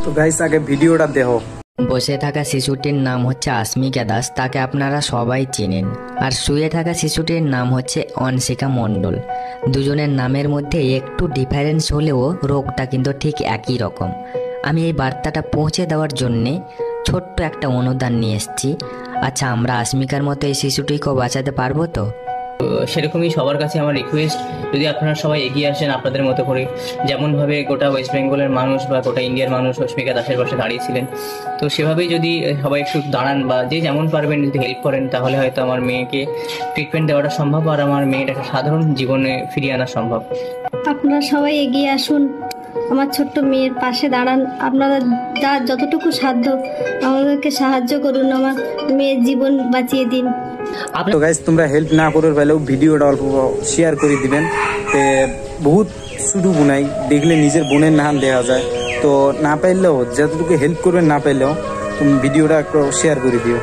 তো গাইস আগে ভিডিওটা দেখো। বসে থাকা শিশুটির নাম হচ্ছে আসমিকা দাস, তাকে আপনারা সবাই চেনেন। আর শুয়ে থাকা শিশুটির নাম হচ্ছে অনশিকা মণ্ডল। দুজনের নামের মধ্যে একটু ডিফারেন্স হলেও রোগটা কিন্তু ঠিক একই রকম। আমি এই বার্তাটা পৌঁছে দেওয়ার জন্যে ছোট্ট একটা অনুদান নিয়ে এসেছি। আচ্ছা, আমরা আসমিকার মতো এই শিশুটিকেও বাঁচাতে পারবো তো? সেরকমই সবার কাছে আমার রিকোয়েস্ট, যদি আপনারা সবাই এগিয়ে আসেন আপনাদের মতো করে, যেমনভাবে গোটা ওয়েস্ট বেঙ্গলের মানুষ বা গোটা ইন্ডিয়ার মানুষ অস্মিকা দাসের পাশে দাঁড়িয়েছিলেন, তো সেভাবেই যদি সবাই একটু দাঁড়ান বা যে যেমন পারবেন যদি হেল্প করেন, তাহলে হয়তো আমার মেয়েকে ট্রিটমেন্ট দেওয়াটা সম্ভব আর আমার মেয়েটা একটা সাধারণ জীবনে ফিরিয়ে আনা সম্ভব। আপনারা সবাই এগিয়ে আসুন, আমার ছোট্ট মেয়ের পাশে দাঁড়ান। আপনারা যতটুকু সাধ্য আমাদেরকে সাহায্য করুন, আমার মেয়ের জীবন বাঁচিয়ে দিন। তো গাইস তোমরা হেল্প না করে পেলেও ভিডিওটা অল্প শেয়ার করে দিবেন। বহুত শুধু বোনাই দেখলে নিজের বোনের নাম দেখা যায়, তো না পাইলেও যতটুকু হেল্প করবেন না পাইলেও তুমি ভিডিওটা একটু শেয়ার করে দিও।